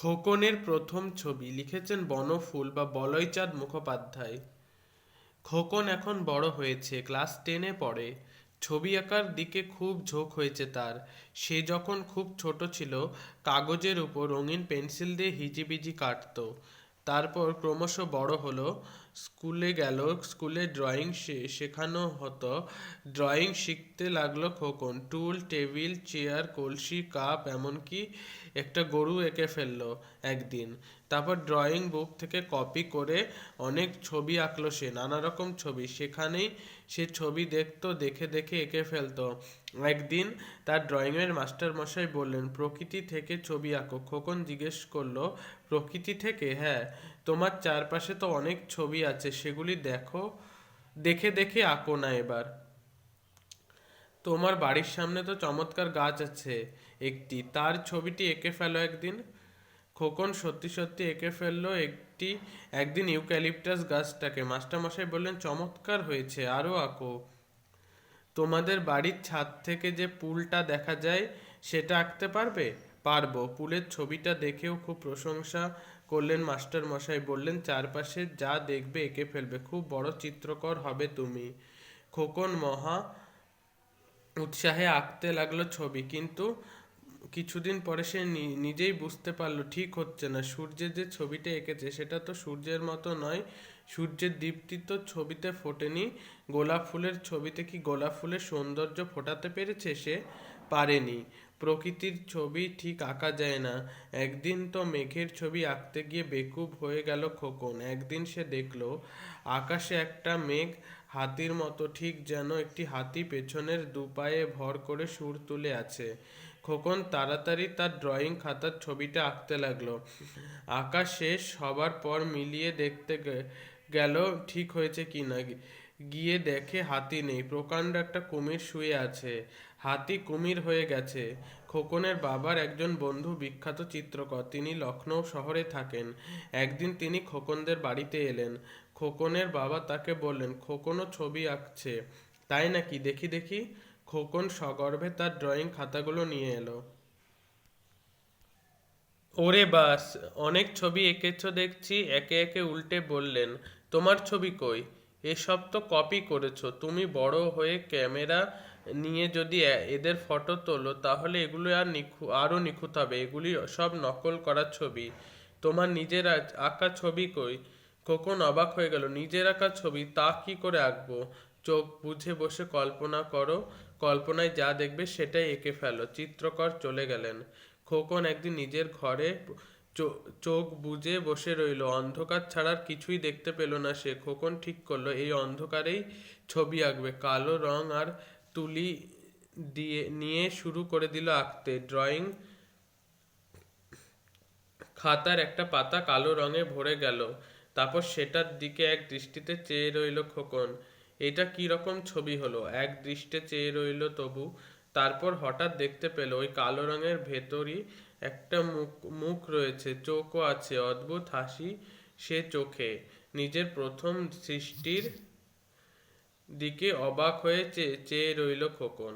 খোকনের প্রথম ছবি লিখেছেন বনফুল বা বলয়চাঁদ মুখোপাধ্যায়। খোকন এখন বড় হয়েছে, ক্লাস 10-এ পড়ে। ছবি আঁকার দিকে খুব ঝোঁক হয়েছে তার। সে যখন খুব ছোট ছিল কাগজের উপর রঙিন পেন্সিল দিয়ে হিজিবিজি কাটতো। তারপর ক্রমশ বড় হলো, স্কুলে গেল, স্কুলে ড্রয়িং শেখানো হতো। ড্রয়িং শিখতে লাগলো খোকন। টুল, টেবিল, চেয়ার, কলসি, কাপ, এমনকি একটা গরু এঁকে ফেললো একদিন। তারপর ড্রয়িং বুক থেকে কপি করে অনেক ছবি আঁকলো সে, নানা রকম ছবি। সেখানেই সে ছবি দেখতো, দেখে দেখে এঁকে ফেলতো। একদিন তার ড্রয়িংয়ের মাস্টার মশাই বললেন, প্রকৃতি থেকে ছবি আঁকো। খোকন জিজ্ঞেস করলো, প্রকৃতি থেকে? হ্যাঁ। তোমার চারপাশে তো অনেক ছবি আছে, সেগুলি দেখো, দেখে দেখে আঁকো না এবার। তোমার বাড়ির সামনে তো চমৎকার গাছ আছে একটি, তার ছবিটি এঁকে ফেলো একদিন। খোকন সত্যি সত্যি এঁকে ফেললো একদিন ইউক্যালিপটাস গাছটাকে। মাস্টারমশাই বললেন, চমৎকার হয়েছে, আরো আঁকো। তোমাদের বাড়ির ছাদ থেকে যে পুলটা দেখা যায় সেটা আঁকতে পারবে? পারবো। পুলের ছবিটা দেখেও খুব প্রশংসা করলেন মাস্টার মশাই। বললেন, চারপাশে যা দেখবে এঁকে ফেলবে, খুব বড় চিত্রকর হবে তুমি। খোকন মহা উৎসাহে আঁকতে লাগলো ছবি, কিন্তু কিছুদিন পরে সে নিজেই বুঝতে পারলো ঠিক হচ্ছে না। সূর্যের যে ছবিটা এঁকেছে সেটা তো সূর্যের মতো নয়। সূর্যের দীপ্তি তো ছবিতে ফোটেনি। গোলাপ ফুলের ছবিতে কি গোলাপ ফুলের সৌন্দর্য ফোটাতে পেরেছে সে? পারেনি। প্রকৃতির ছবি ঠিক আঁকা যায় না। একদিন তো মেঘের ছবি আঁকতে গিয়ে বেকুব হয়ে গেল খোকন। একদিন সে দেখলো আকাশে একটা মেঘ হাতির মতো, ঠিক যেন একটি হাতি পেছনের দুপায়ে ভর করে সুর তুলে আছে। খোকন তাড়াতাড়ি তার ড্রয়িং খাতার ছবিটা আঁকতে লাগলো। আঁকা শেষ হবার পর মিলিয়ে দেখতে গেল ঠিক হয়েছে কিনা। গিয়ে দেখে হাতি নেই, প্রকাণ্ড একটা কুমির শুয়ে আছে। হাতি কুমির হয়ে গেছে। খোকনের বাবার একজন বন্ধু বিখ্যাত চিত্রকর, তিনি লখনৌ শহরে থাকেন। একদিন তিনি খোকনদের বাড়িতে এলেন। খোকনের বাবা তাকে বললেন, খোকনও ছবি আঁকছে? তাই নাকি, দেখি দেখি। খোকন সগর্বে তার ড্রয়িং খাতাগুলো নিয়ে এলো। ওরে বাস, অনেক ছবি এঁকেছো দেখছি। একে একে উল্টে বললেন, তোমার ছবি কই? এসব তো কপি করেছো তুমি। বড় হয়ে ক্যামেরা নিয়ে যদি এদের ফটো তোলো তাহলে এগুলো আরো নিখুঁত হবে। এগুলি সব নকল করা ছবি। তোমার নিজের আঁকা ছবি কই? খোকন অবাক হয়ে গেল। নিজের আঁকা ছবি? তা কি করে আঁকবো? চোখ বুঝে বসে কল্পনা করো, কল্পনায় যা দেখবে সেটাই এঁকে ফেলো। চিত্রকর চলে গেলেন। খোকন একদিন নিজের ঘরে চোখ বুজে বসে রইল। অন্ধকার ছাড়ার কিছুই দেখতে পেল না সে। খোকন ঠিক করলো এই অন্ধকারেই ছবি আঁকবে। কালো রং আর তুলি নিয়ে শুরু করে দিল আঁকতে। ড্রয়িং খাতার একটা পাতা কালো রঙে ভরে গেল। তারপর সেটার দিকে এক দৃষ্টিতে চেয়ে রইল খোকন। এটা কি রকম ছবি হলো? এক দৃষ্টে চেয়ে রইল তবু। তারপর হঠাৎ দেখতে পেল ওই কালো রঙের ভেতরই একটা মুখ মুখ রয়েছে, চোখও আছে, অদ্ভুত হাসি সে চোখে। নিজের প্রথম সৃষ্টির দিকে অবাক হয়ে চেয়ে রইল খোকন।